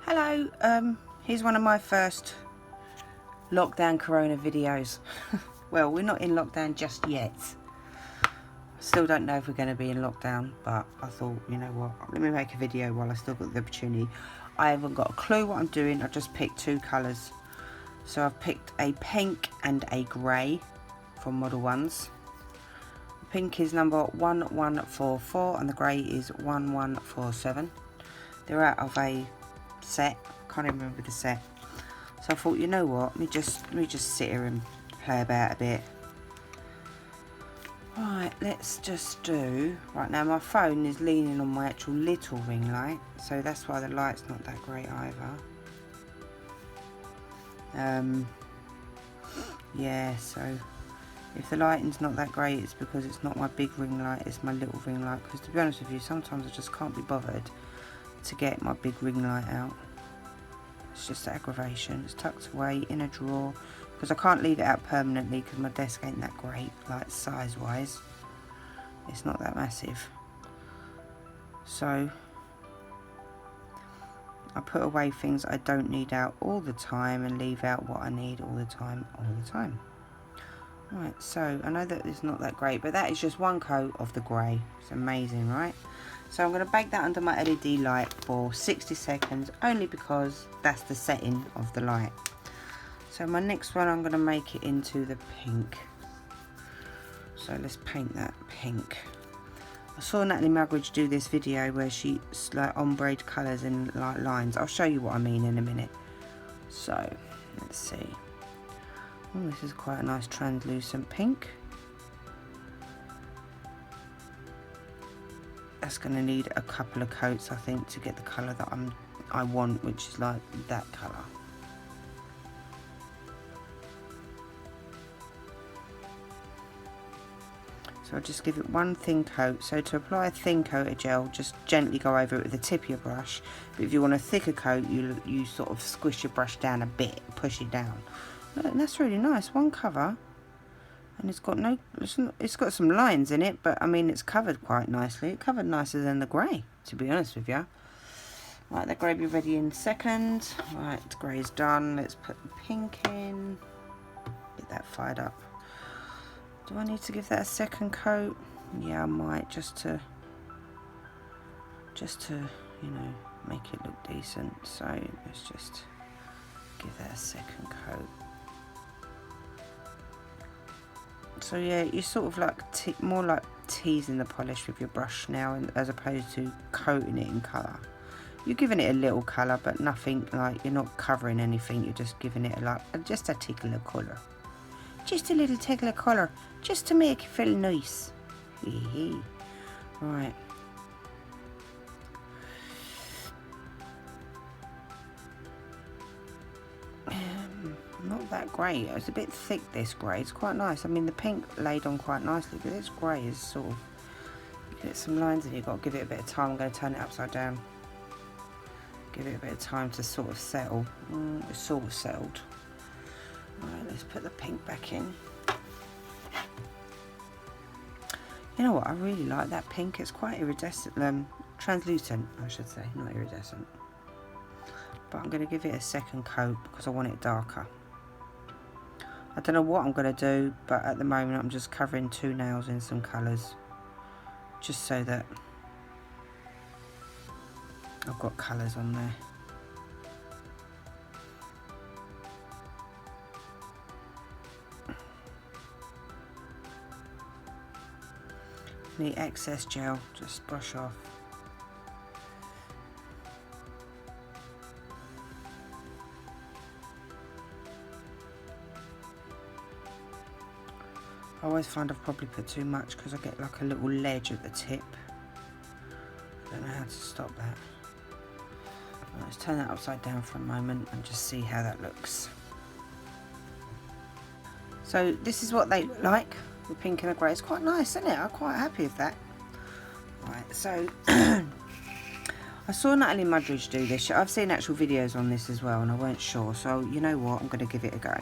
Hello, here's one of my first lockdown corona videos. Well, we're not in lockdown just yet. Still don't know if we're going to be in lockdown, but I thought, you know what, let me make a video while I still got the opportunity. I haven't got a clue what I'm doing. I just picked two colours. So I've picked a pink and a grey from Model 1s. The pink is number 1144 and the grey is 1147. They're out of a set, can't even remember the set. So I thought, you know what, let me just sit here and play about a bit. Right, let's just do, right now my phone is leaning on my actual little ring light, so that's why the light's not that great either. Yeah, so if the lighting's not that great, it's because it's not my big ring light, it's my little ring light, because to be honest with you, sometimes I just can't be bothered to get my big ring light out. It's just aggravation. It's tucked away in a drawer because I can't leave it out permanently because my desk ain't that great, like size wise. It's not that massive. So I put away things I don't need out all the time and leave out what I need all the time. Right, so I know that it's not that great, but that is just one coat of the grey. It's amazing, right? So I'm going to bake that under my LED light for 60 seconds, only because that's the setting of the light. So my next one, I'm going to make it into the pink. So let's paint that pink. I saw Natalie Mugridge do this video where she like ombre colours in like lines. I'll show you what I mean in a minute. So let's see. Oh, this is quite a nice translucent pink. That's going to need a couple of coats, I think, to get the colour that I want, which is like that colour. So I'll just give it one thin coat. So to apply a thin coat of gel, just gently go over it with the tip of your brush. But if you want a thicker coat, you sort of squish your brush down a bit, push it down. Look, and that's really nice. One cover. And it's got some lines in it, but I mean it's covered quite nicely. It covered nicer than the grey, to be honest with you. Right, the grey will be ready in a second. Right, the grey's done. Let's put the pink in. Get that fired up. Do I need to give that a second coat? Yeah, I might, just to you know, make it look decent. So let's just give that a second coat. So yeah, you're sort of like more like teasing the polish with your brush now, as opposed to coating it in colour. You're giving it a little colour, but nothing like, you're not covering anything. You're just giving it just a tickle of colour, just a little tickle of colour, just to make it feel nice. Right. Not that great. It's a bit thick, this grey. It's quite nice. I mean, the pink laid on quite nicely, but this grey is sort of, you get some lines in it. You've got to give it a bit of time. I'm going to turn it upside down. Give it a bit of time to sort of settle. It's sort of settled. Alright, let's put the pink back in. You know what? I really like that pink. It's quite iridescent, translucent, I should say, not iridescent. But I'm going to give it a second coat because I want it darker. I don't know what I'm going to do, but at the moment I'm just covering two nails in some colours, just so that I've got colours on there. Any excess gel, just brush off. I always find I've probably put too much because I get like a little ledge at the tip. I don't know how to stop that. Right, let's turn that upside down for a moment and just see how that looks. So this is what they look like, the pink and the grey. It's quite nice, isn't it? I'm quite happy with that. Right, so I saw Natalie Mugridge do this. I've seen actual videos on this as well and I weren't sure. So you know what, I'm going to give it a go.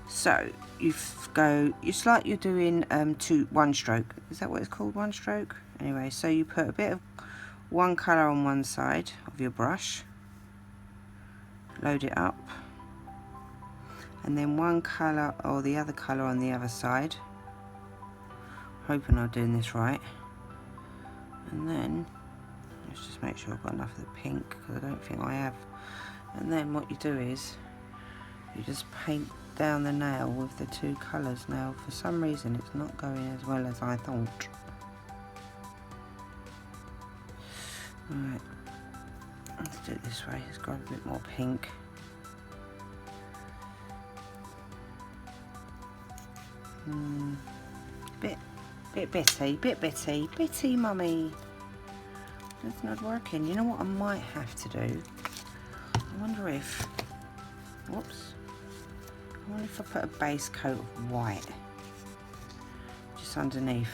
So it's like you're doing one stroke. Is that what it's called, one stroke? Anyway, so you put a bit of one colour on one side of your brush, load it up, and then one colour or the other colour on the other side. Hoping I'm doing this right. And then let's just make sure I've got enough of the pink, because I don't think I have. And then what you do is you just paint down the nail with the two colours. Now for some reason it's not going as well as I thought. Alright, let's do it this way. Let's grab a bit more pink. Bit bitty, mummy. It's not working. You know what I might have to do? I wonder if, whoops. I wonder if I put a base coat of white just underneath.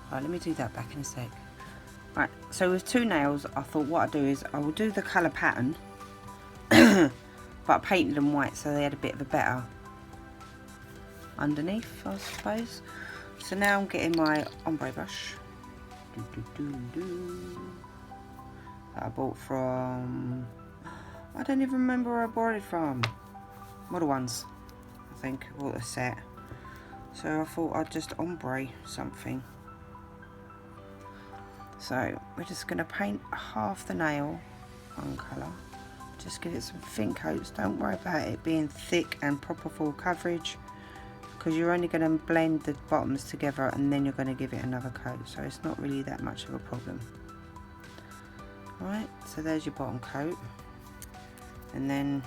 Alright, let me do that back in a sec. Right, so with two nails, I thought what I'd do is I will do the colour pattern, but I painted them white so they had a bit of a better underneath, I suppose. So now I'm getting my ombre brush that I bought from, I don't even remember where I bought it from. Model Ones, I think, I bought a set. So I thought I'd just ombre something. So we're just going to paint half the nail one colour. Just give it some thin coats. Don't worry about it being thick and proper full coverage, because you're only going to blend the bottoms together and then you're going to give it another coat. So it's not really that much of a problem. Alright, so there's your bottom coat. And then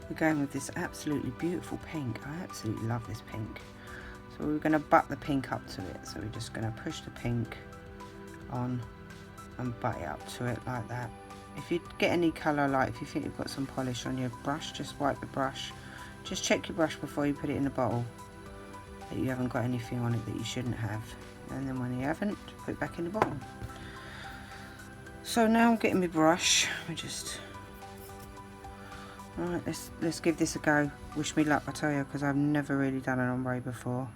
we're going with this absolutely beautiful pink. I absolutely love this pink. So we're going to butt the pink up to it. So we're just going to push the pink on and butt it up to it like that. If you get any colour, like if you think you've got some polish on your brush, just wipe the brush. Just check your brush before you put it in the bottle that you haven't got anything on it that you shouldn't have. And then when you haven't, put it back in the bottle. So now I'm getting my brush. We just, alright, let's give this a go. Wish me luck, I tell you, because I've never really done an ombre before.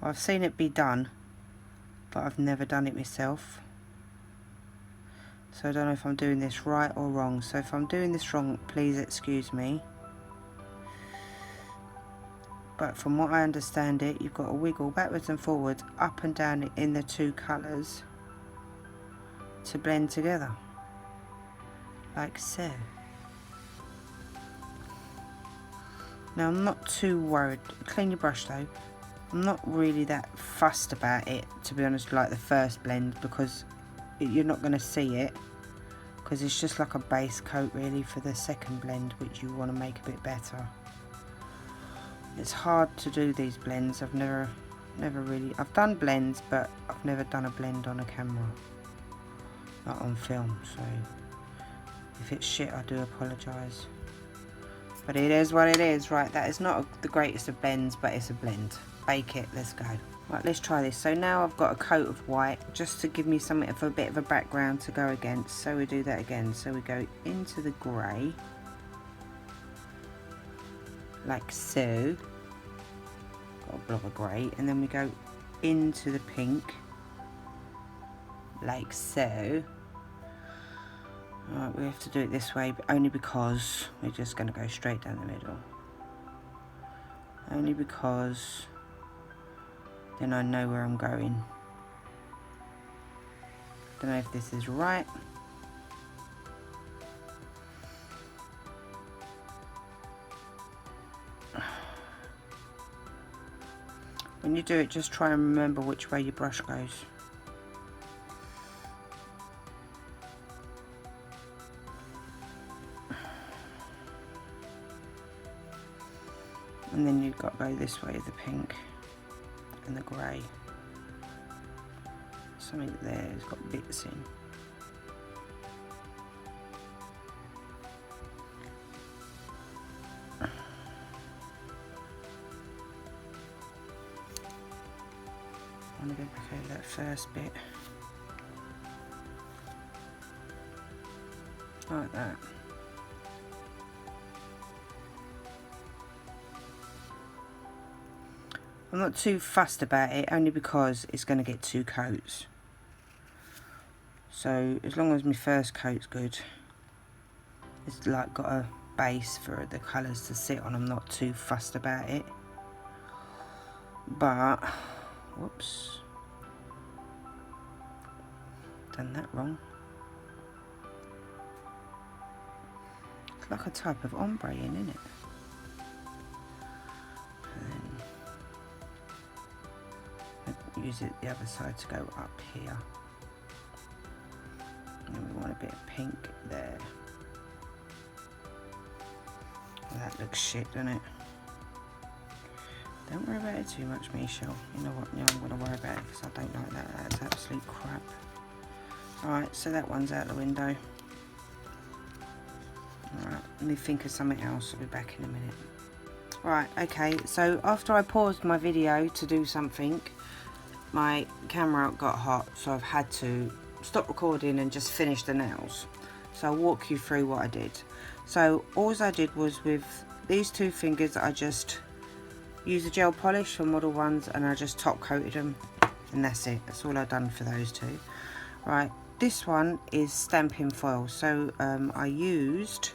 I've seen it be done, but I've never done it myself. So I don't know if I'm doing this right or wrong. So if I'm doing this wrong, please excuse me. But from what I understand it, you've got to wiggle backwards and forwards, up and down in the two colours to blend together. Like so. Now I'm not too worried. Clean your brush though. I'm not really that fussed about it, to be honest, like the first blend, because you're not going to see it, because it's just like a base coat really for the second blend, which you want to make a bit better. It's hard to do these blends. I've never really, I've done blends, but I've never done a blend on a camera, not on film. So if it's shit, I do apologise, but it is what it is. Right, that is not the greatest of blends, but it's a blend. Bake it, let's go. Right, let's try this. So now I've got a coat of white just to give me something for a bit of a background to go against. So we do that again. So we go into the grey, like so. Got a blob of grey, and then we go into the pink, like so. Alright, we have to do it this way, but only because we're just going to go straight down the middle. Only because then I know where I'm going. Don't know if this is right. When you do it, just try and remember which way your brush goes. And then you've got to go this way, the pink and the grey. Something there has got bits in. I'm going to go back over that first bit. Like that. I'm not too fussed about it, only because it's going to get two coats. So as long as my first coat's good, it's like got a base for the colours to sit on. I'm not too fussed about it. But, whoops, done that wrong. It's like a type of ombre in, isn't it? And then use it the other side to go up here. And we want a bit of pink there. Well, that looks shit, doesn't it? Don't worry about it too much, Michelle. You know what? No, I'm going to worry about it because I don't like that. That's absolute crap. Alright, so that one's out the window. Alright, let me think of something else. I'll be back in a minute. Right, okay, so after I paused my video to do something, my camera got hot, so I've had to stop recording and just finish the nails. So I'll walk you through what I did. So all I did was with these two fingers, I just used a gel polish for model ones and I just top coated them, and that's it. That's all I've done for those two. Right, this one is stamping foil. So I used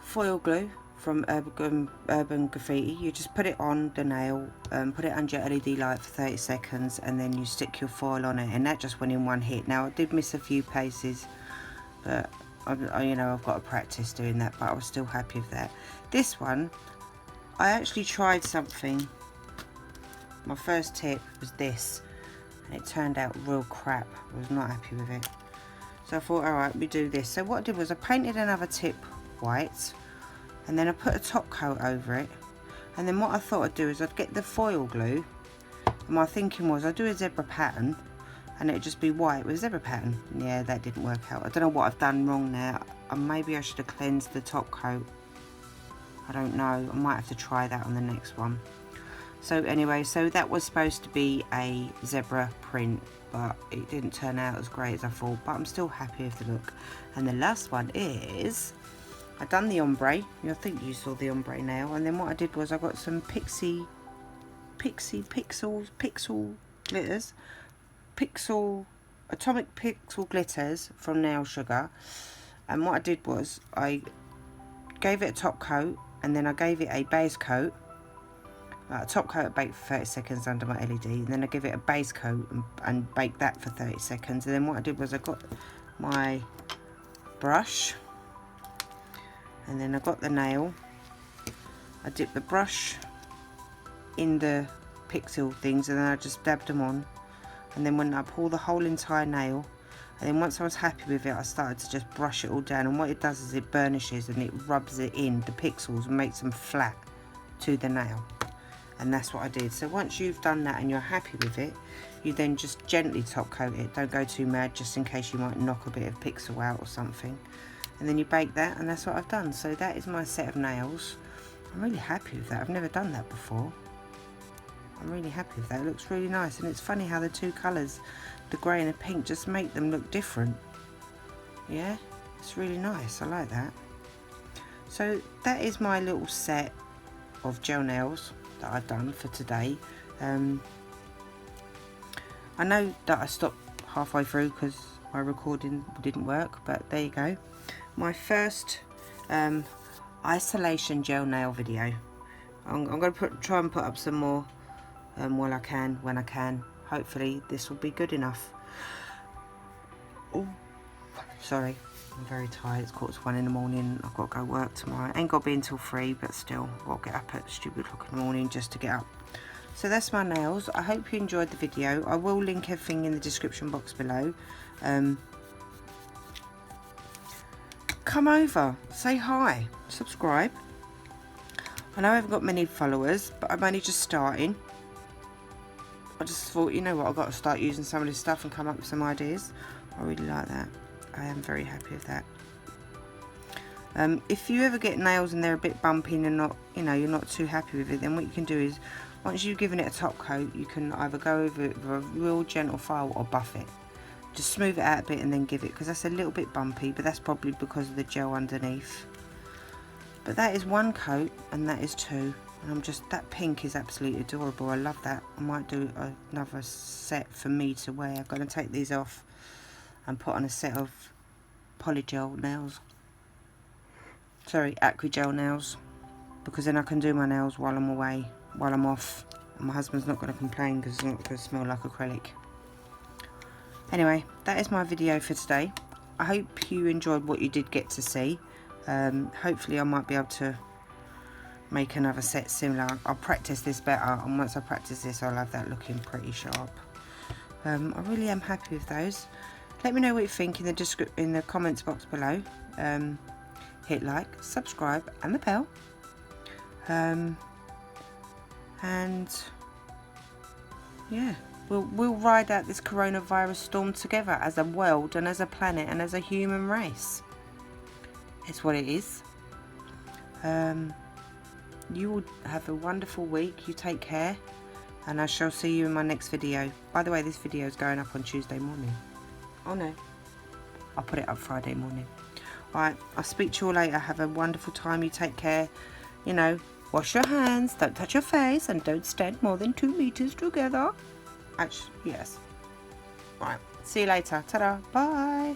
foil glue from Urban Graffiti. You just put it on the nail, put it under your LED light for 30 seconds and then you stick your foil on it, and that just went in one hit. Now I did miss a few places, but you know, I've got to practice doing that, but I was still happy with that. This one, I actually tried something. My first tip was this, and it turned out real crap. I was not happy with it. So I thought, alright, we do this. So what I did was I painted another tip white, and then I put a top coat over it. And then what I thought I'd do is I'd get the foil glue, and my thinking was I'd do a zebra pattern, and it'd just be white with a zebra pattern. Yeah, that didn't work out. I don't know what I've done wrong there. Maybe I should have cleansed the top coat. I don't know. I might have to try that on the next one. So anyway, so that was supposed to be a zebra print, but it didn't turn out as great as I thought, but I'm still happy with the look. And the last one is, I done the ombre. I think you saw the ombre nail. And then what I did was I got some pixel glitters, atomic pixel glitters from Nail Sugar. And what I did was I gave it a top coat, and then I gave it a base coat. A top coat, baked for 30 seconds under my LED, and then I give it a base coat and bake that for 30 seconds. And then what I did was I got my brush, and then I got the nail. I dipped the brush in the pixel things, and then I just dabbed them on. And then when I pull the whole entire nail, and then once I was happy with it, I started to just brush it all down. And what it does is it burnishes and it rubs it in the pixels and makes them flat to the nail. And that's what I did. So once you've done that and you're happy with it, you then just gently top coat it. Don't go too mad, just in case you might knock a bit of pixel out or something. And then you bake that, and that's what I've done. So that is my set of nails. I'm really happy with that. I've never done that before. I'm really happy with that. It looks really nice, and it's funny how the two colours, the grey and the pink, just make them look different. Yeah, it's really nice. I like that. So that is my little set of gel nails that I've done for today. I know that I stopped halfway through because my recording didn't work, but there you go. My first isolation gel nail video. I'm going to try and put up some more when I can. Hopefully this will be good enough. Oh, sorry, I'm very tired. It's 1:45 in the morning. I've got to go work tomorrow. Ain't got to be until 3, but still, I've got to get up at stupid o'clock in the morning just to get up. So that's my nails. I hope you enjoyed the video. I will link everything in the description box below. Come over, say hi, subscribe. I know I haven't got many followers, but I'm only just starting. I just thought, you know what, I've got to start using some of this stuff and come up with some ideas. I really like that. I am very happy with that. If you ever get nails and they're a bit bumpy and not, you know, you're not too happy with it, then what you can do is, once you've given it a top coat, you can either go over it with a real gentle file or buff it. Just smooth it out a bit and then give it, because that's a little bit bumpy, but that's probably because of the gel underneath. But that is one coat, and that is two. And that pink is absolutely adorable. I love that. I might do another set for me to wear. I'm going to take these off and put on a set of polygel nails. Sorry, acrygel nails. Because then I can do my nails while I'm away, while I'm off. And my husband's not going to complain because it's not going to smell like acrylic. Anyway, that is my video for today. I hope you enjoyed what you did get to see. Hopefully I might be able to make another set similar. I'll practice this better, and once I practice this I'll have that looking pretty sharp. I really am happy with those. Let me know what you think in the comments box below. Hit like, subscribe and the bell. And yeah, we'll ride out this coronavirus storm together as a world and as a planet and as a human race. It's what it is. You will have a wonderful week. You take care, and I shall see you in my next video. By the way, this video is going up on Tuesday morning. Oh no, I'll put it up Friday morning. Alright, I'll speak to you all later. Have a wonderful time. You take care. You know, wash your hands, don't touch your face, and don't stand more than 2 meters together. Actually, yes. Alright, see you later. Ta-da, bye.